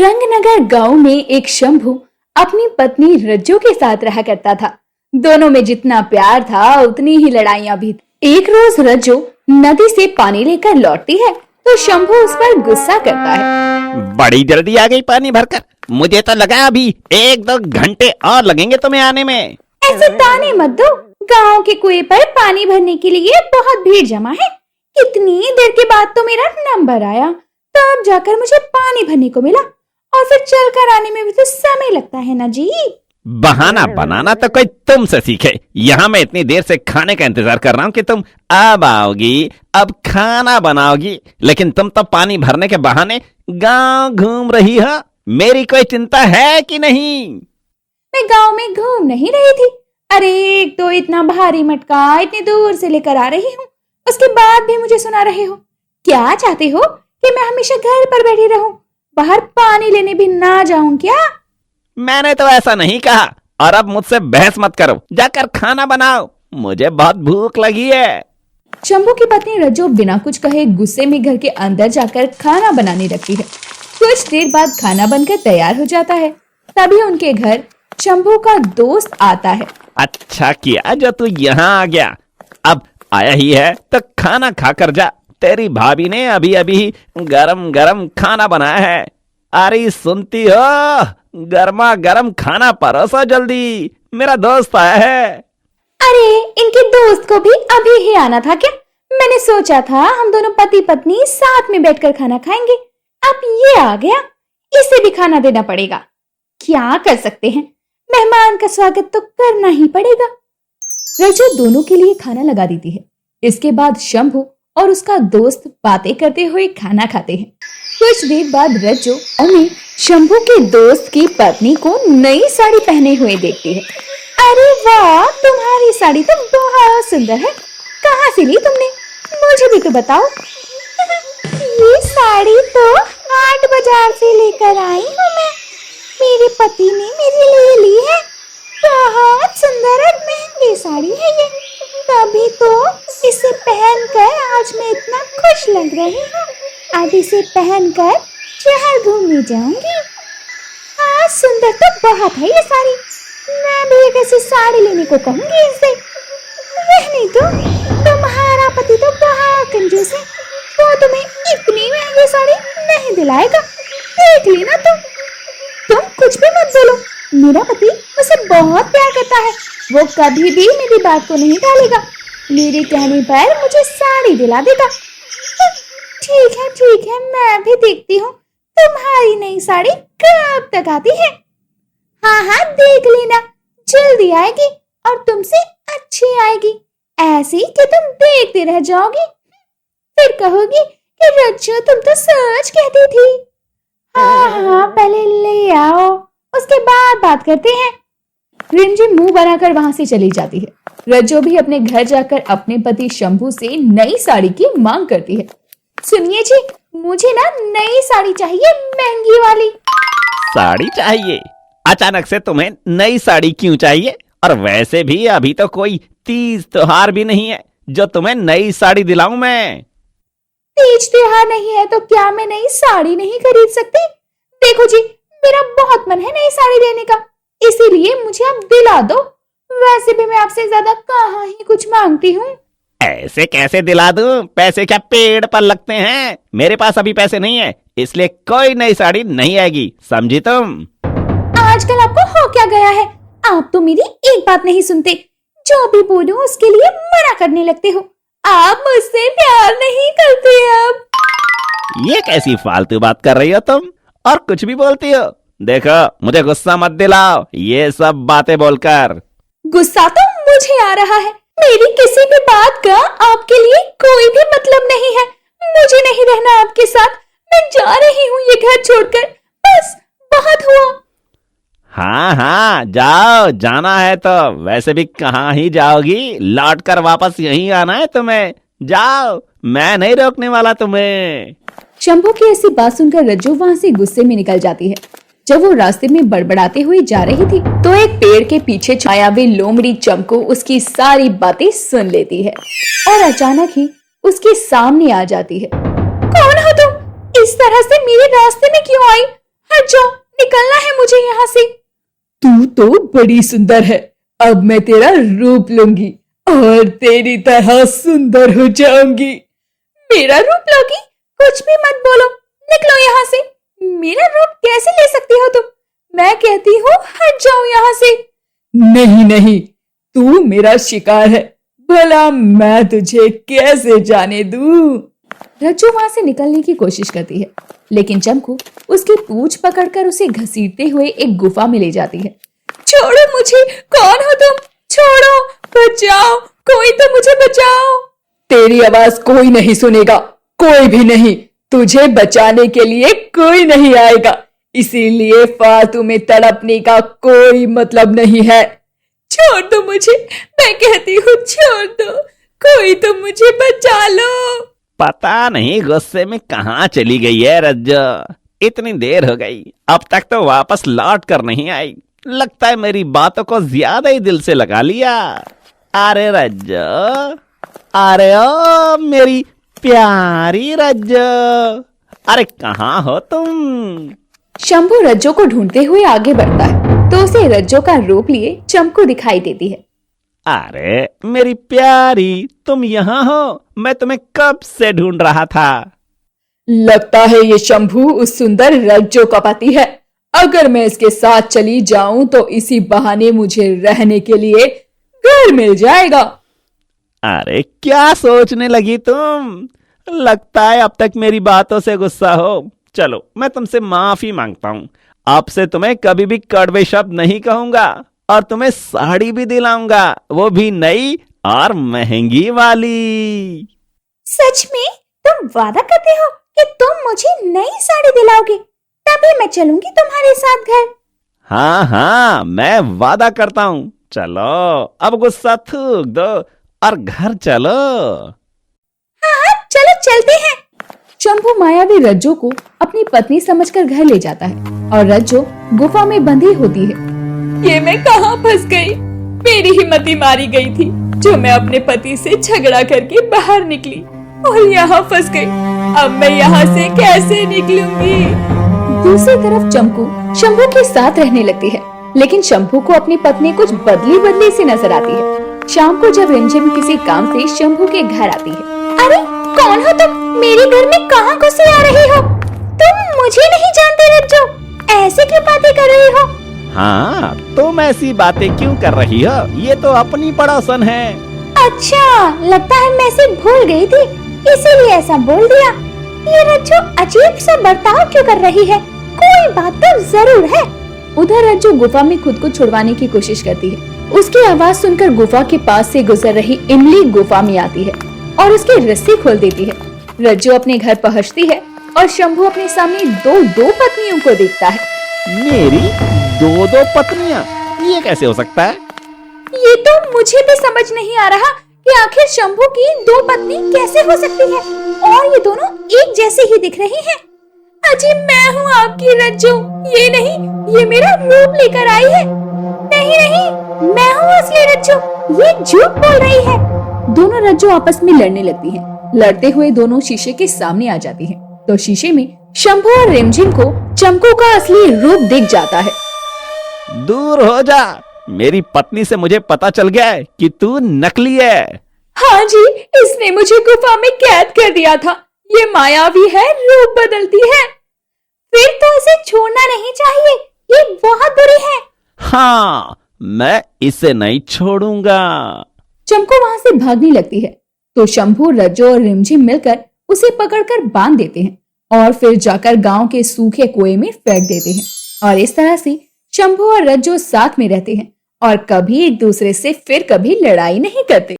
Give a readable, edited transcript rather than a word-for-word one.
रंगनगर गांव में एक शंभू अपनी पत्नी रज्जू के साथ रहा करता था। दोनों में जितना प्यार था उतनी ही लड़ाइयां भी थी। एक रोज रज्जू नदी से पानी लेकर लौटती है तो शंभू उस पर गुस्सा करता है। बड़ी जल्दी आ गई पानी भरकर, मुझे तो लगा अभी 1-2 घंटे और लगेंगे तुम्हें आने में। ऐसे ताने मत दो, गांव के कुएं पर पानी भरने के लिए बहुत भीड़ जमा है। कितनी देर के बाद तो मेरा नंबर आया, तब जाकर मुझे पानी भरने को मिला और फिर चलकर आने में भी तो समय लगता है ना जी। बहाना बनाना तो कोई तुमसे सीखे। यहाँ मैं इतनी देर से खाने का इंतजार कर रहा हूँ कि तुम अब आओगी, अब खाना बनाओगी, लेकिन तुम तो पानी भरने के बहाने गांव घूम रही हो। मेरी कोई चिंता है कि नहीं? मैं गांव में घूम नहीं रही थी। अरे एक तो इतना भारी मटका इतनी दूर से लेकर आ रही हूँ, उसके बाद भी मुझे सुना रहे हो। क्या चाहते हो कि मैं हमेशा घर पर बैठी रहूं, बाहर पानी लेने भी ना जाऊं क्या? मैंने तो ऐसा नहीं कहा। और अब मुझसे बहस मत करो, जाकर खाना बनाओ, मुझे बहुत भूख लगी है। शंभू की पत्नी रज्जू बिना कुछ कहे गुस्से में घर के अंदर जाकर खाना बनाने लगती है। कुछ देर बाद खाना बनकर तैयार हो जाता है। तभी उनके घर शंभू का दोस्त आता है। अच्छा किया जो तू यहाँ आ गया। अब आया ही है तो खाना खाकर जा। तेरी भाभी ने अभी अभी गरम गरम खाना बनाया है। अरे सुनती हो, गर्मा गरम खाना परोसो जल्दी, मेरा दोस्त आया है। अरे इनके दोस्त को भी अभी ही आना था क्या? मैंने सोचा था हम दोनों पति पत्नी साथ में बैठकर खाना खाएंगे। अब ये आ गया, इसे भी खाना देना पड़ेगा। क्या कर सकते हैं, मेहमान का स्वागत तो करना ही पड़ेगा। रज्जू दोनों के लिए खाना लगा देती है। इसके बाद शंभू और उसका दोस्त बातें करते हुए खाना खाते हैं। कुछ देर बाद रज्जू शंभू के दोस्त की पत्नी को नई साड़ी पहने हुए देखती है। अरे वाह, तुम्हारी साड़ी तो बहुत सुंदर है। कहाँ से ली तुमने? मुझे भी तो बताओ। ये साड़ी तो हाट बाजार से लेकर आई हूँ मैं। मेरे पति ने मेरे लिए ली है। बहुत सुंदर और महंगी साड़ी है ये, तभी तो इसे पहनकर आज मैं इतना खुश लग रही हूँ। अब इसे पहनकर शहर घूमने जाऊंगी। हाँ, सुंदर तो बहुत है ये साड़ी। मैं भी एक ऐसी साड़ी लेने को कहूंगी इसे। रहने दो, तुम्हारा पति तो बहुत कंजूस है, वो तुम्हें इतनी महंगी साड़ी नहीं दिलाएगा। देख लेना तुम कुछ भी मत बोलो। मेरा पति मुझसे बहुत प्यार करता है, वो कभी भी मेरी बात को नहीं टालेगा। मेरे कहने पर मुझे साड़ी दिला देगा। ठीक है, मैं भी देखती हूँ तुम्हारी नई साड़ी कब तक आती है। हाँ, देख लेना, जल्दी आएगी और तुमसे अच्छी आएगी, ऐसी कि तुम देखते रह जाओगी। फिर कहोगी कि रज्जू तुम तो सच कहती थी। हाँ, पहले ले आओ, उसके बाद बात करते हैं। रिमझिम मुंह बनाकर वहां से चली जाती है। रज्जू भी अपने घर जाकर अपने पति शंभू से नई साड़ी की मांग करती है। सुनिए जी, मुझे ना नई साड़ी चाहिए, महंगी वाली। साड़ी चाहिए? अचानक से तुम्हें नई साड़ी क्यों चाहिए? और वैसे भी अभी तो कोई तीज त्योहार भी नहीं है जो तुम्हें नई साड़ी दिलाऊं मैं। तीज त्योहार नहीं है तो क्या मैं नई साड़ी नहीं खरीद सकती? देखो जी, मेरा बहुत मन है नई साड़ी लेने का, इसीलिए मुझे आप दिला दो। वैसे भी मैं आपसे ज्यादा कहाँ ही कुछ मांगती हूँ। ऐसे कैसे दिला दूं? पैसे क्या पेड़ पर लगते हैं? मेरे पास अभी पैसे नहीं है, इसलिए कोई नई साड़ी नहीं आएगी, समझी तुम? आजकल आपको हो क्या गया है? आप तो मेरी एक बात नहीं सुनते, जो भी बोलूं उसके लिए मना करने लगते हो। आप मुझसे प्यार नहीं करते अब। ये कैसी फालतू बात कर रही हो तुम, और कुछ भी बोलती हो। देखो, मुझे गुस्सा मत दिलाओ ये सब बातें बोलकर। गुस्सा तो मुझे आ रहा है। मेरी किसी भी बात का आपके लिए कोई भी मतलब नहीं है। मुझे नहीं रहना आपके साथ, मैं जा रही हूँ ये घर छोड़कर, बस बहुत हुआ। हाँ, जाओ, जाना है तो। वैसे भी कहाँ ही जाओगी, लौट कर वापस यहीं आना है तुम्हें। जाओ, मैं नहीं रोकने वाला तुम्हें। शंभू की ऐसी बात सुनकर रज्जू वहाँ से गुस्से में निकल जाती है। जब वो रास्ते में बड़बड़ाते हुए जा रही थी तो एक पेड़ के पीछे छाया हुई लोमड़ी चंपू उसकी सारी बातें सुन लेती है और अचानक ही उसके सामने आ जाती है। कौन हो तुम? इस तरह से मेरे रास्ते में क्यों आई? हट जाओ, निकलना है मुझे यहाँ से। तू तो बड़ी सुंदर है, अब मैं तेरा रूप लूंगी और तेरी तरह सुंदर हो जाऊंगी। मेरा रूप लोगी? कुछ भी मत बोलो, निकलो यहाँ से। मेरा रूप कैसे ले सकती हो तुम? मैं कहती हूँ हट जाओ यहाँ से। नहीं नहीं, तू मेरा शिकार है, भला मैं तुझे कैसे जाने दूं? रज्जू वहां से निकलने की कोशिश करती है, लेकिन चंपू उसकी पूंछ पकड़कर उसे घसीटते हुए एक गुफा में ले जाती है। छोड़ो मुझे, कौन हो तुम? छोड़ो, बचाओ, कोई तो मुझे बचाओ। तेरी आवाज कोई नहीं सुनेगा, कोई भी नहीं। तुझे बचाने के लिए कोई नहीं आएगा, इसीलिए फालतू में तड़पने का कोई मतलब नहीं है। छोड़ दो मुझे, मैं कहती हूँ छोड़ दो, कोई तो मुझे बचा लो। पता नहीं गुस्से में कहाँ चली गई है रज्जो। इतनी देर हो गई, अब तक तो वापस लौट कर नहीं आई। लगता है मेरी बातों को ज्यादा ही दिल से लगा लिया। अरे रज्जो, अरे ओ मेरी प्यारी रज्जो, अरे कहाँ हो तुम? शंभू रज्जो को ढूंढते हुए आगे बढ़ता है तो उसे रज्जो का रूप लिए चंपू दिखाई देती है। अरे मेरी प्यारी, तुम यहाँ हो? मैं तुम्हें कब से ढूंढ रहा था। लगता है ये शंभू उस सुंदर रज्जो का पति है। अगर मैं इसके साथ चली जाऊं तो इसी बहाने मुझे रहने के लिए घर मिल जाएगा। अरे क्या सोचने लगी तुम? लगता है अब तक मेरी बातों से गुस्सा हो। चलो मैं तुमसे माफी मांगता हूँ। अब से तुम्हें कभी भी कड़वे शब्द नहीं कहूंगा और तुम्हें साड़ी भी दिलाऊंगा, वो भी नई और महंगी वाली। सच में? तुम वादा करते हो कि तुम मुझे नई साड़ी दिलाओगे? तभी मैं चलूंगी तुम्हारे साथ घर। हाँ हाँ, मैं वादा करता हूँ। चलो अब गुस्सा थूक दो और घर चलो। हाँ, चलो चलते हैं। शंभू मायावी रज्जो को अपनी पत्नी समझकर घर ले जाता है और रज्जो गुफा में बंधी होती है। ये मैं कहाँ फंस गई? मेरी हिम्मत मारी गई थी जो मैं अपने पति से झगड़ा करके बाहर निकली और यहाँ फंस गई। अब मैं यहाँ से कैसे निकलूंगी? दूसरी तरफ चंपू शंभू के साथ रहने लगती है, लेकिन शंभू को अपनी पत्नी कुछ बदली बदली सी नजर आती है। शाम को जब रिमझिम किसी काम से शंभू के घर आती है। अरे कौन हो तुम? मेरे घर में कहाँ घुसे आ रही हो? तुम मुझे नहीं जानते रज्जो, ऐसे क्यों बातें कर रही हो? हाँ, तुम ऐसी बातें क्यों कर रही हो? ये तो अपनी पड़ोसन है। अच्छा, लगता है मैं इसे भूल गई थी, इसीलिए ऐसा बोल दिया। ये रज्जो अजीब सा बर्ताव क्यों कर रही है? कोई बात तो जरूर है। उधर रज्जो गुफा में खुद को छुड़वाने की कोशिश करती है। उसकी आवाज सुनकर गुफा के पास से गुजर रही इमली गुफा में आती है और उसकी रस्सी खोल देती है। रज्जो अपने घर पहुंचती है और शंभू अपने सामने दो पत्नियों को देखता है। मेरी दो पत्नियां? ये कैसे हो सकता है? ये तो मुझे भी समझ नहीं आ रहा कि आखिर शंभू की दो पत्नी कैसे हो सकती है और ये दोनों एक जैसे ही दिख रही हैं। अजी मैं हूँ आपकी रज्जो, ये नहीं, ये मेरा रूप लेकर आई है। नहीं नहीं, मैं हूँ असली रज्जो, ये झूठ बोल रही है। दोनों रज्जो आपस में लड़ने लगती हैं। लड़ते हुए दोनों शीशे के सामने आ जाती हैं, तो शीशे में शंभू और रिमझिम को चंपू का असली रूप दिख जाता है। दूर हो जा, मेरी पत्नी से मुझे पता चल गया है कि तू नकली है। हाँ जी, इसने मुझे गुफा में कैद कर दिया था। ये मायावी है, रूप बदलती है। फिर तो इसे छोड़ना नहीं चाहिए, ये बहुत बुरी है। हाँ, मैं इसे नहीं छोड़ूंगा। चंपू वहां से भागने लगती है, तो शंभू, रज्जो और रिमझिम मिलकर उसे पकड़कर बांध देते हैं और फिर जाकर गांव के सूखे कुएं में फेंक देते हैं। और इस तरह से शंभू और रज्जो साथ में रहते हैं और कभी एक दूसरे से फिर कभी लड़ाई नहीं करते।